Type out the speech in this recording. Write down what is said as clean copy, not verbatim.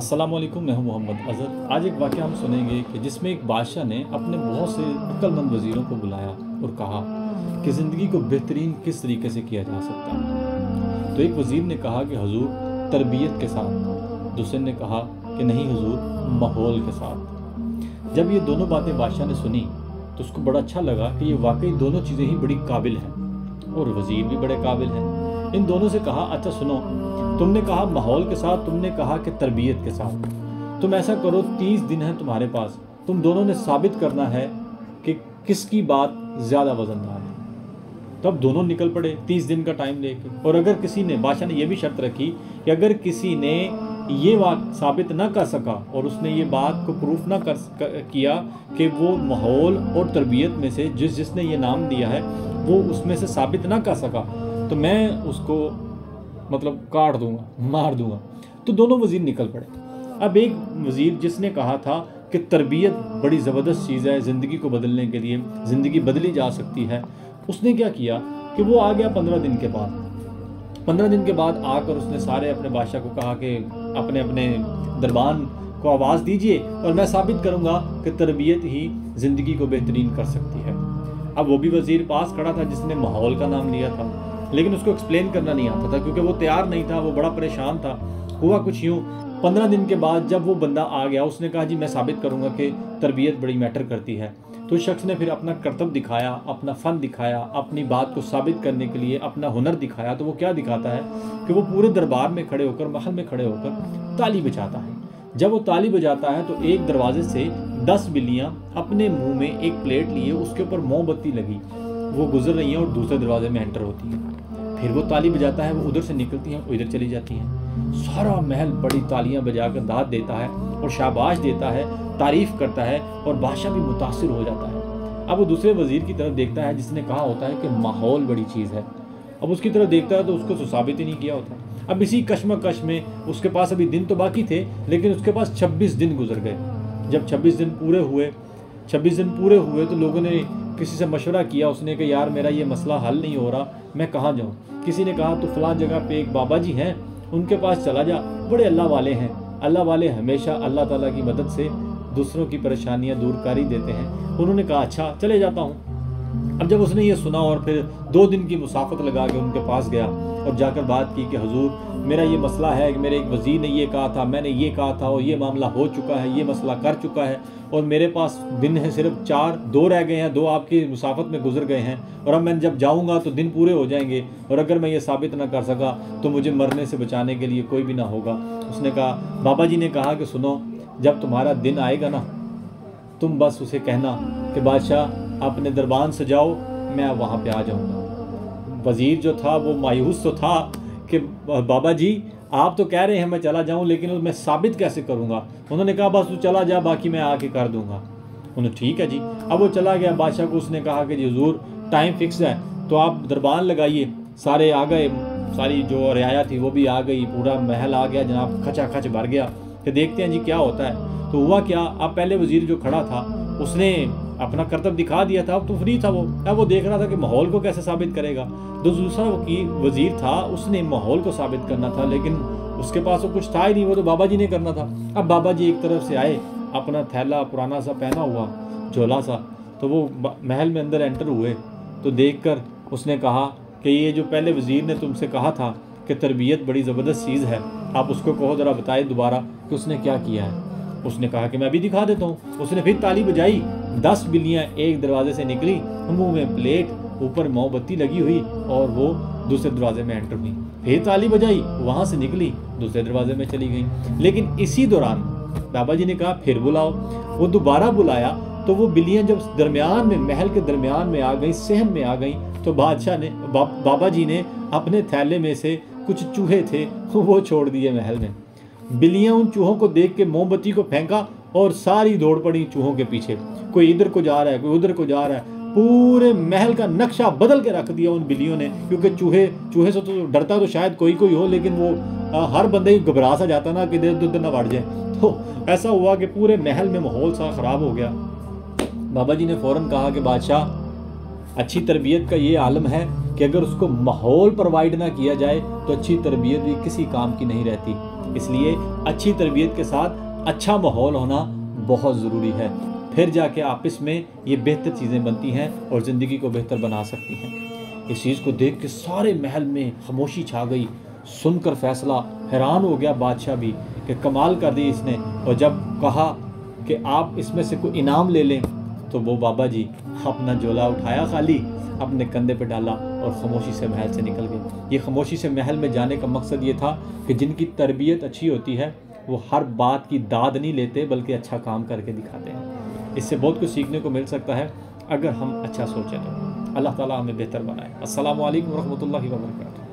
अस्सलाम वालेकुम, मैं हूं मोहम्मद अज़हर। आज एक वाक़या हम सुनेंगे कि जिसमें एक बादशाह ने अपने बहुत से अक्लमंद वज़ीरों को बुलाया और कहा कि ज़िंदगी को बेहतरीन किस तरीके से किया जा सकता है। तो एक वज़ीर ने कहा कि हुजूर तरबियत के साथ, दूसरे ने कहा कि नहीं हुजूर माहौल के साथ। जब ये दोनों बातें बादशाह ने सुनी तो उसको बड़ा अच्छा लगा कि ये वाकई दोनों चीज़ें ही बड़ी काबिल हैं और वज़ीर भी बड़े काबिल हैं। इन दोनों से कहा, अच्छा सुनो, तुमने कहा माहौल के साथ, तुमने कहा कि तरबियत के साथ। तुम ऐसा करो, 30 दिन है तुम्हारे पास, तुम दोनों ने साबित करना है कि किसकी बात ज़्यादा वजनदार है। तो अब दोनों निकल पड़े 30 दिन का टाइम लेके। और अगर किसी ने, बादशाह ने यह भी शर्त रखी कि अगर किसी ने ये बात साबित ना कर सका और उसने ये बात को प्रूफ ना किया कि वो माहौल और तरबियत में से जिसने ये नाम दिया है वो उसमें से साबित ना कर सका, तो मैं उसको मतलब काट दूंगा, मार दूंगा। तो दोनों वज़ीर निकल पड़े। अब एक वज़ीर जिसने कहा था कि तरबियत बड़ी ज़बरदस्त चीज़ है ज़िंदगी को बदलने के लिए, ज़िंदगी बदली जा सकती है, उसने क्या किया कि वो आ गया 15 दिन के बाद। 15 दिन के बाद आकर उसने सारे अपने बादशाह को कहा कि अपने अपने दरबान को आवाज़ दीजिए और मैं साबित करूँगा कि तरबियत ही ज़िंदगी को बेहतरीन कर सकती है। अब वो भी वज़ीर पास खड़ा था जिसने माहौल का नाम लिया था, लेकिन उसको एक्सप्लेन करना नहीं आता था क्योंकि वो तैयार नहीं था, वो बड़ा परेशान था। हुआ कुछ यूँ, 15 दिन के बाद जब वो बंदा आ गया, उसने कहा जी मैं साबित करूँगा कि तरबियत बड़ी मैटर करती है। तो उस शख्स ने फिर अपना करतब दिखाया, अपना फ़न दिखाया, अपनी बात को साबित करने के लिए अपना हुनर दिखाया। तो वो क्या दिखाता है कि वो पूरे दरबार में खड़े होकर, महल में खड़े होकर ताली बजाता है। जब वो ताली बजाता है तो एक दरवाजे से 10 बिल्लियाँ अपने मुँह में एक प्लेट लिए, उसके ऊपर मोमबत्ती लगी, वो गुजर रही हैं और दूसरे दरवाजे में एंटर होती हैं। फिर वो ताली बजाता है, वो उधर से निकलती हैं, इधर चली जाती हैं। सारा महल बड़ी तालियां बजाकर दाद देता है और शाबाश देता है, तारीफ करता है और बादशाह भी मुतासिर हो जाता है। अब वो दूसरे वजीर की तरफ देखता है जिसने कहा होता है कि माहौल बड़ी चीज़ है। अब उसकी तरफ देखता है तो उसको तो साबित ही नहीं किया होता। अब इसी कश्मकश में उसके पास अभी दिन तो बाकी थे, लेकिन उसके पास 26 दिन गुजर गए। जब 26 दिन पूरे हुए तो लोगों ने किसी से मशवरा किया। उसने कहा यार मेरा ये मसला हल नहीं हो रहा, मैं कहाँ जाऊँ। किसी ने कहा तो फलां जगह पे एक बाबा जी हैं, उनके पास चला जा, बड़े अल्लाह वाले हैं। अल्लाह वाले हमेशा अल्लाह ताला की मदद से दूसरों की परेशानियां दूर कर ही देते हैं। उन्होंने कहा अच्छा चले जाता हूँ। अब जब उसने ये सुना और फिर 2 दिन की मुसाफत लगा के उनके पास गया और जाकर बात की कि हुजूर मेरा ये मसला है कि मेरे एक वज़ीर ने ये कहा था, मैंने ये कहा था और ये मामला हो चुका है, ये मसला कर चुका है और मेरे पास दिन है सिर्फ 4, 2 रह गए हैं, 2 आपकी मुसाफत में गुजर गए हैं और अब मैं जब जाऊंगा तो दिन पूरे हो जाएंगे और अगर मैं ये साबित ना कर सका तो मुझे मरने से बचाने के लिए कोई भी ना होगा। उसने कहा, बाबा जी ने कहा कि सुनो, जब तुम्हारा दिन आएगा ना, तुम बस उसे कहना कि बादशाह अपने दरबान सजाओ, मैं वहाँ पे आ जाऊँगा। वज़ीर जो था वो मायूस तो था कि बाबा जी आप तो कह रहे हैं मैं चला जाऊं, लेकिन मैं साबित कैसे करूंगा। उन्होंने कहा बस तू चला जा, बाकी मैं आके कर दूंगा। उन्होंने ठीक है जी। अब वो चला गया। बादशाह को उसने कहा कि जी हुजूर टाइम फिक्स है तो आप दरबान लगाइए। सारे आ गए, सारी जो रियाया थी वो भी आ गई, पूरा महल आ गया जनाब, खचा खच भर गया कि देखते हैं जी क्या होता है। तो हुआ क्या, अब पहले वज़ीर जो खड़ा था उसने अपना करतब दिखा दिया था, अब तो फ्री था वो। अब वो देख रहा था कि माहौल को कैसे साबित करेगा। जो दूसरा वज़ीर था उसने माहौल को साबित करना था, लेकिन उसके पास तो कुछ था ही नहीं, वो तो बाबा जी ने करना था। अब बाबा जी एक तरफ से आए, अपना थैला पुराना सा पहना हुआ, झोला सा, तो वो महल में अंदर एंटर हुए। तो देखकर उसने कहा कि ये जो पहले वज़ीर ने तुमसे कहा था कि तरबियत बड़ी ज़बरदस्त चीज़ है, आप उसको कहो ज़रा बताए दोबारा कि उसने क्या किया है। उसने कहा कि मैं अभी दिखा देता हूँ। उसने फिर ताली बजाई, 10 बिल्लियाँ एक दरवाजे से निकली, मुंह में प्लेट, ऊपर मोमबत्ती लगी हुई और वो दूसरे दरवाजे में एंटर हुई। फिर ताली बजाई, वहाँ से निकली, दूसरे दरवाजे में चली गई। लेकिन इसी दौरान बाबा जी ने कहा फिर बुलाओ। वो दोबारा बुलाया तो वो बिल्लियाँ जब दरमियान में, महल के दरमियान में आ गई, सहन में आ गई, तो बादशाह ने, बाबा जी ने अपने थैले में से कुछ चूहे थे वो छोड़ दिए महल में। बिल्लियाँ उन चूहों को देख के मोमबत्ती को फेंका और सारी दौड़ पड़ी चूहों के पीछे। कोई इधर को जा रहा है, कोई उधर को जा रहा है। पूरे महल का नक्शा बदल के रख दिया उन बिल्लियों ने, क्योंकि चूहे से तो डरता तो शायद कोई हो, लेकिन वो हर बंदे ही घबरा सा जाता ना कि इधर ना बढ़ जाए। तो ऐसा हुआ कि पूरे महल में माहौल सा ख़राब हो गया। बाबा जी ने फ़ौरन कहा कि बादशाह अच्छी तरबियत का ये आलम है कि अगर उसको माहौल प्रोवाइड ना किया जाए तो अच्छी तरबियत भी किसी काम की नहीं रहती। इसलिए अच्छी तरबियत के साथ अच्छा माहौल होना बहुत ज़रूरी है, फिर जाके आपस में ये बेहतर चीज़ें बनती हैं और ज़िंदगी को बेहतर बना सकती हैं। इस चीज़ को देख के सारे महल में खामोशी छा गई। सुनकर फैसला हैरान हो गया बादशाह भी कि कमाल कर दी इसने। और जब कहा कि आप इसमें से कोई इनाम ले लें तो वो बाबा जी अपना झोला उठाया, खाली अपने कंधे पे डाला और खामोशी से महल से निकल गए। ये खामोशी से महल में जाने का मकसद ये था कि जिनकी तरबियत अच्छी होती है वो हर बात की दाद नहीं लेते बल्कि अच्छा काम करके दिखाते हैं। इससे बहुत कुछ सीखने को मिल सकता है अगर हम अच्छा सोचें तो। अल्लाह ताला हमें बेहतर बनाए। अस्सलामु अलैकुम रहमतुल्लाहि व बरकातुहू।